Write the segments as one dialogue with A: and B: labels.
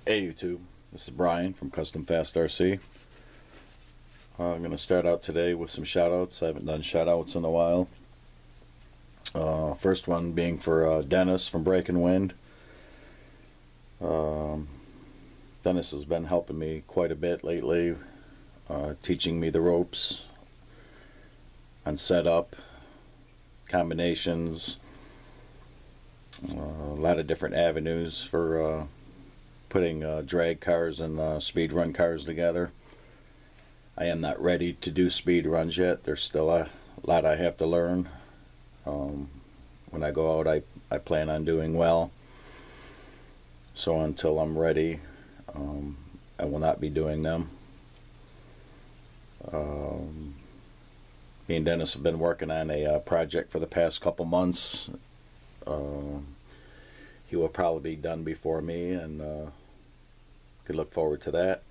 A: Hey YouTube, this is Brian from Custom Fast RC. I'm going to start out today with some shoutouts. I haven't done shoutouts in a while. First one being for Dennis from Breaking Wind. Dennis has been helping me quite a bit lately, teaching me the ropes on setup, combinations, a lot of different avenues for putting drag cars and speed run cars together. I am not ready to do speed runs yet. There's still a lot I have to learn. When I go out, I plan on doing well. So until I'm ready, I will not be doing them. Me and Dennis have been working on a project for the past couple months. He will probably be done before me, and could look forward to that.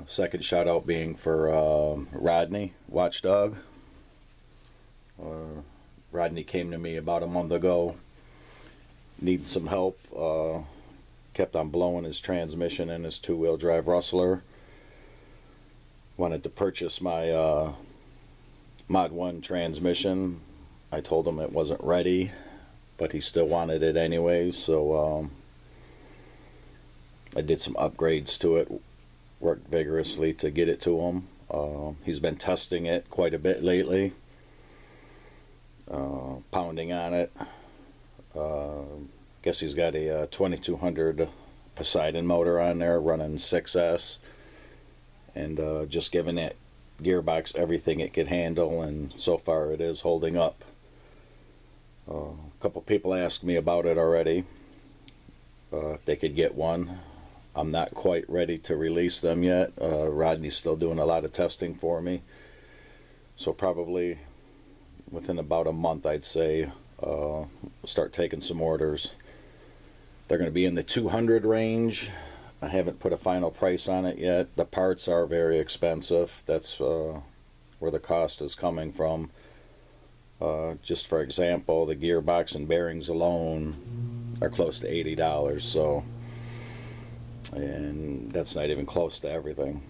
A: Second shout out being for Rodney, Watchdog. Rodney came to me about a month ago, needing some help. Kept on blowing his transmission in his two-wheel drive Rustler. Wanted to purchase my Mod 1 transmission. I told him it wasn't ready, but he still wanted it anyways, so I did some upgrades to it, worked vigorously to get it to him. He's been testing it quite a bit lately, pounding on it. Guess he's got a 2200 Poseidon motor on there running 6S, and just giving it gearbox everything it could handle, and so far it is holding up. A couple people asked me about it already, if they could get one. I'm not quite ready to release them yet. Rodney's still doing a lot of testing for me, so probably within about a month, I'd say, start taking some orders. They're going to be in the 200 range. I haven't put a final price on it yet. The parts are very expensive. That's where the cost is coming from. Just for example, the gearbox and bearings alone are close to $80, so, and that's not even close to everything.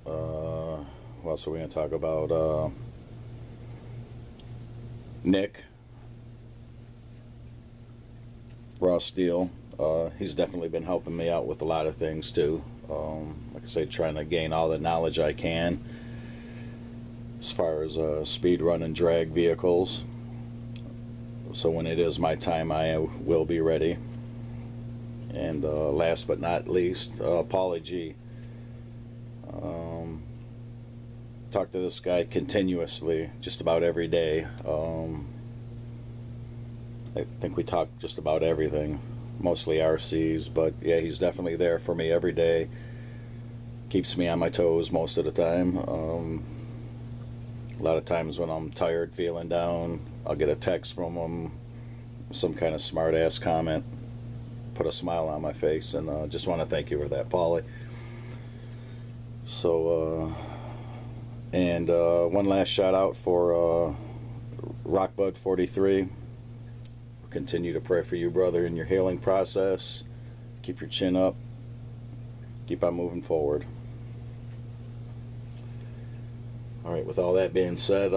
A: What else are we going to talk about? Nick, Raw Steel. He's definitely been helping me out with a lot of things too. Like I say, trying to gain all the knowledge I can as far as speed run and drag vehicles. So when it is my time, I will be ready. And last but not least, Paulie G. Talk to this guy continuously, just about every day. I think we talk just about everything, mostly RCs, but yeah, he's definitely there for me every day. Keeps me on my toes most of the time. A lot of times when I'm tired, feeling down, I'll get a text from him, some kind of smart-ass comment, put a smile on my face, and just want to thank you for that, Paulie. So, and one last shout out for Rockbud43. Continue to pray for you, brother, in your healing process. Keep your chin up. Keep on moving forward. Alright, with all that being said,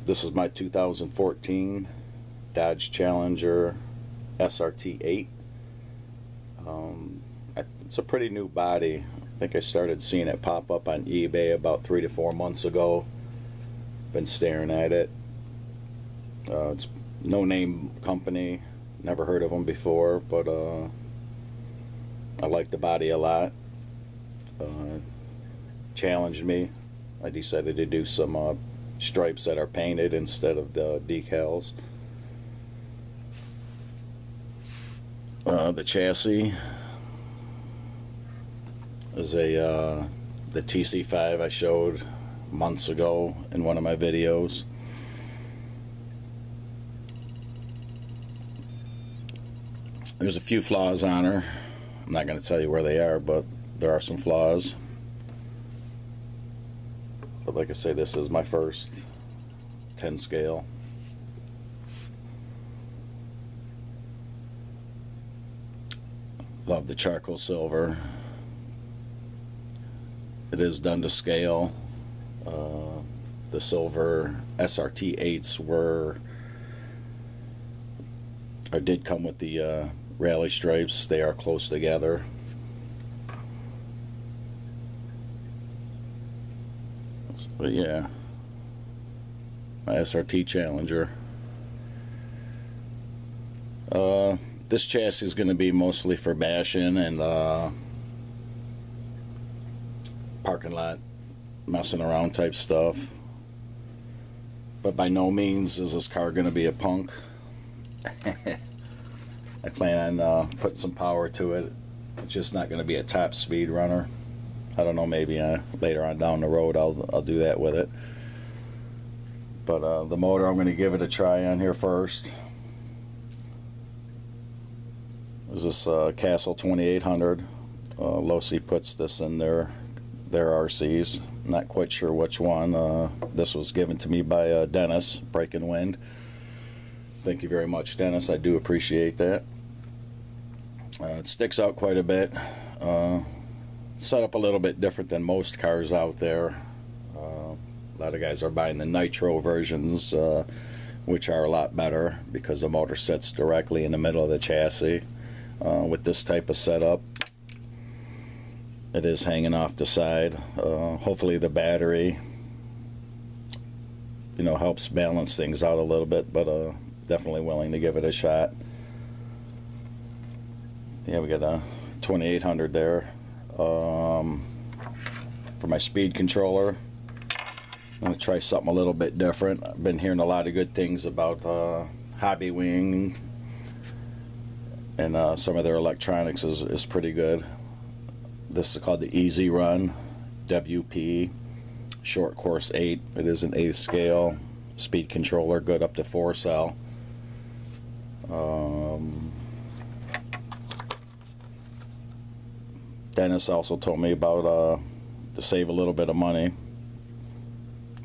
A: this is my 2014 Dodge Challenger SRT8. It's a pretty new body. I think I started seeing it pop up on eBay about 3 to 4 months ago. Been staring at it. It's no name company, never heard of them before, but I like the body a lot. Challenged me. I decided to do some stripes that are painted instead of the decals. The chassis is the TC5 I showed months ago in one of my videos. There's a few flaws on her. I'm not going to tell you where they are, but there are some flaws. But like I say, this is my first 10 scale. Love the charcoal silver. It is done to scale. The silver SRT 8s did come with the rally stripes. They are close together. But yeah, my SRT Challenger. This chassis is going to be mostly for bashing and parking lot messing around type stuff. But by no means is this car going to be a punk. I plan on putting some power to it. It's just not going to be a top speed runner. I don't know, maybe later on down the road I'll do that with it. But the motor, I'm going to give it a try on here first. This is this Castle 2800. Losi puts this in their RCs. Not quite sure which one. This was given to me by Dennis, Breaking Wind. Thank you very much, Dennis. I do appreciate that. It sticks out quite a bit. Set up a little bit different than most cars out there. A lot of guys are buying the nitro versions, which are a lot better because the motor sits directly in the middle of the chassis. With this type of setup, it is hanging off the side. Hopefully the battery, helps balance things out a little bit, but definitely willing to give it a shot. Yeah, we got a 2800 there. For my speed controller, I'm going to try something a little bit different. I've been hearing a lot of good things about Hobby Wing, and some of their electronics is pretty good. This is called the Easy Run WP Short Course 8. It is an 8th scale speed controller, good up to 4 cell. Dennis also told me about to save a little bit of money.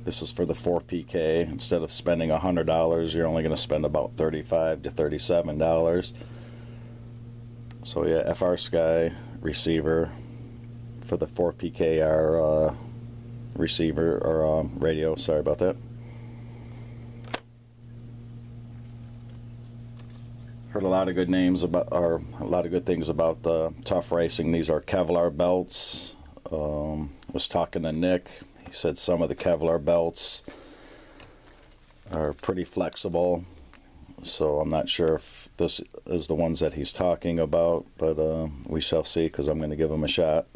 A: This is for the 4PK. Instead of spending $100, you're only going to spend about $35 to $37. So yeah, FR Sky receiver for the 4PKR receiver or radio. Sorry about that. Heard a lot of good names about, or a lot of good things about Tough Racing. These are Kevlar belts. Was talking to Nick. He said some of the Kevlar belts are pretty flexible. So I'm not sure if this is the ones that he's talking about, but we shall see, because I'm going to give him a shot.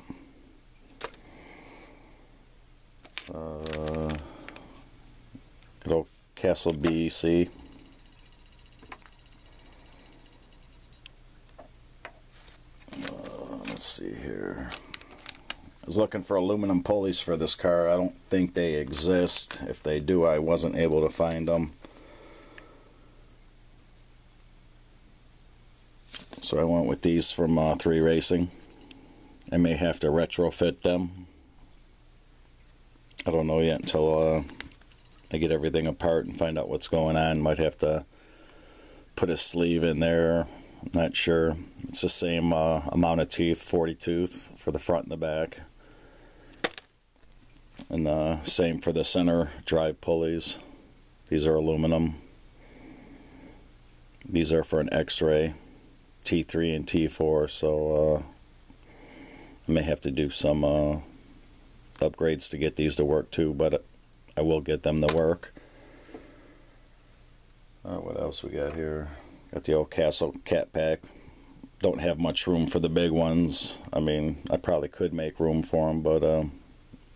A: Good old Castle BEC. Let's see here. I was looking for aluminum pulleys for this car. I don't think they exist. If they do, I wasn't able to find them. So I went with these from 3 Racing. I may have to retrofit them. I don't know yet until I get everything apart and find out what's going on. Might have to put a sleeve in there. I'm not sure. It's the same amount of teeth, 40 tooth for the front and the back. And same for the center drive pulleys. These are aluminum. These are for an X-ray, T3 and T4, so I may have to do some upgrades to get these to work too, but I will get them to work. What else we got here? Got the old Castle cat pack. Don't have much room for the big ones. I mean, I probably could make room for them, but I'm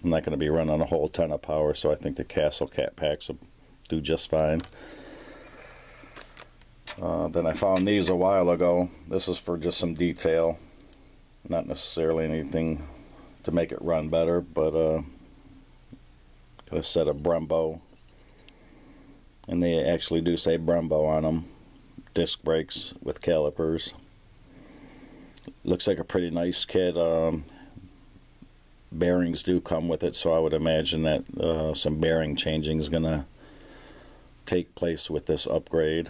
A: not going to be running a whole ton of power, so I think the Castle cat packs will do just fine. Then I found these a while ago. This is for just some detail, not necessarily anything to make it run better, but got a set of Brembo, and they actually do say Brembo on them. Disc brakes with calipers. Looks like a pretty nice kit. Bearings do come with it, so I would imagine that some bearing changing is gonna take place with this upgrade.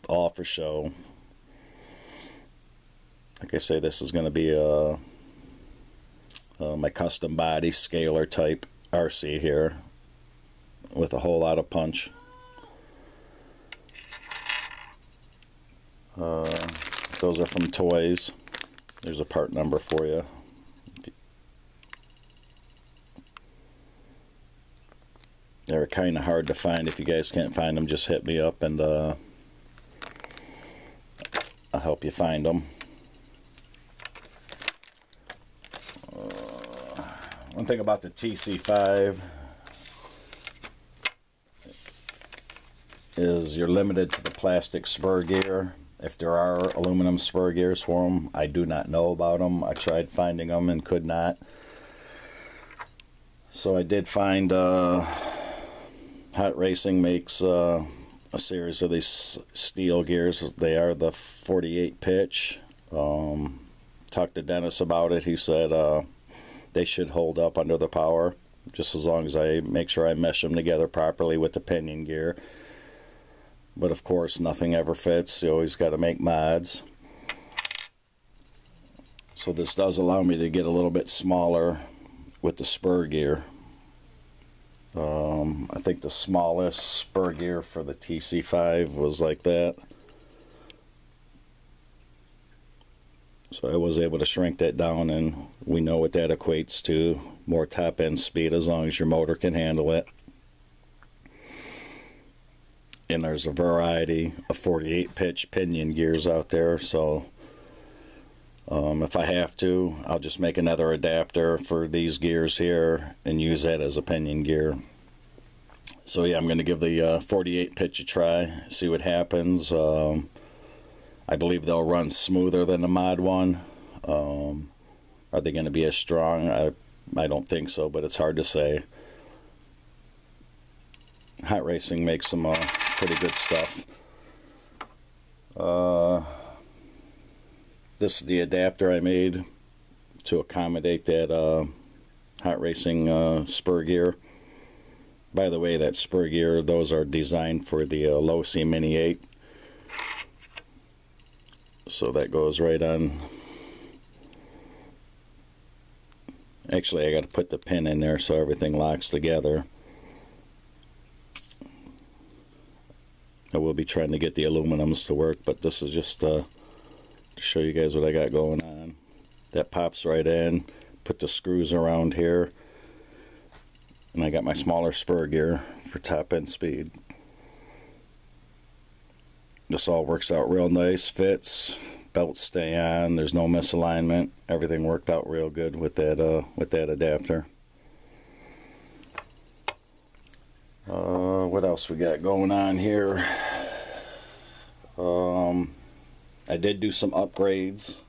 A: All for show. Like I say, this is going to be my custom body scalar type RC here with a whole lot of punch. Those are from Toys. There's a part number for you. They're kind of hard to find. If you guys can't find them, just hit me up and I'll help you find them. One thing about the TC5 is you're limited to the plastic spur gear. If there are aluminum spur gears for them, I do not know about them. I tried finding them and could not. So I did find Hot Racing makes a series of these steel gears. They are the 48 pitch. Talked to Dennis about it. He said they should hold up under the power, just as long as I make sure I mesh them together properly with the pinion gear. But of course, nothing ever fits. You always got to make mods. So this does allow me to get a little bit smaller with the spur gear. I think the smallest spur gear for the TC5 was like that. So I was able to shrink that down, and we know what that equates to. More top end speed as long as your motor can handle it. And there's a variety of 48 pitch pinion gears out there, so if I have to, I'll just make another adapter for these gears here and use that as a pinion gear. So yeah, I'm going to give the 48 pitch a try, see what happens. I believe they'll run smoother than the mod one. Are they going to be as strong? I don't think so, but it's hard to say. Hot Racing makes some pretty good stuff. This is the adapter I made to accommodate that Hot Racing spur gear. By the way, that spur gear, those are designed for the Low C Mini 8. So that goes right on. Actually, I got to put the pin in there so everything locks together. I will be trying to get the aluminums to work, but this is just to show you guys what I got going on. That pops right in. Put the screws around here. And I got my smaller spur gear for top end speed. This all works out real nice, fits, belts stay on, there's no misalignment. Everything worked out real good with that adapter. What else we got going on here? I did do some upgrades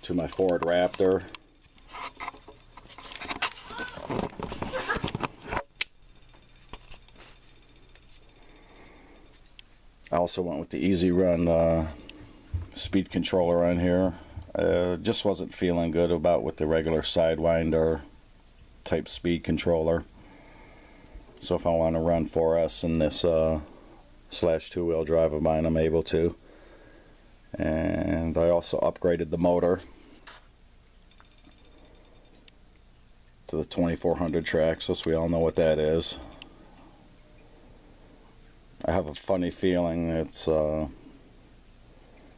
A: to my Ford Raptor. I also went with the Easy Run speed controller on here. Just wasn't feeling good about with the regular Sidewinder type speed controller. So if I want to run 4S in this slash two-wheel drive of mine, I'm able to. And I also upgraded the motor to the 2400 Traxxas. We all know what that is. I have a funny feeling it's going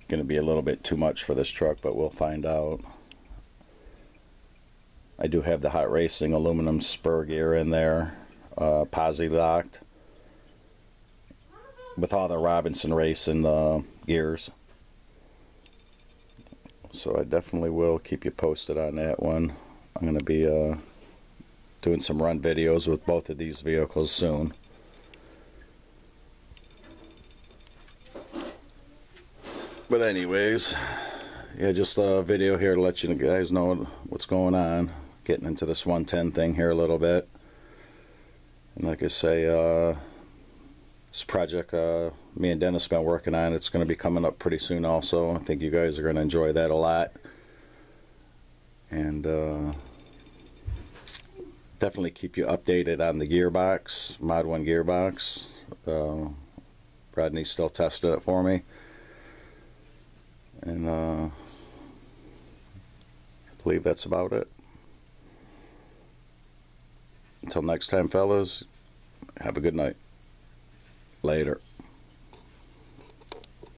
A: to be a little bit too much for this truck, but we'll find out. I do have the Hot Racing aluminum spur gear in there, posi locked, with all the Robinson Racing gears. So I definitely will keep you posted on that one. I'm going to be doing some run videos with both of these vehicles soon. But anyways, yeah, just a video here to let you guys know what's going on. Getting into this 110 thing here a little bit. And like I say, this project me and Dennis been working on, it's going to be coming up pretty soon also. I think you guys are going to enjoy that a lot. And definitely keep you updated on the gearbox, Mod 1 gearbox. Rodney's still testing it for me. And I believe that's about it. Until next time, fellas, have a good night. Later.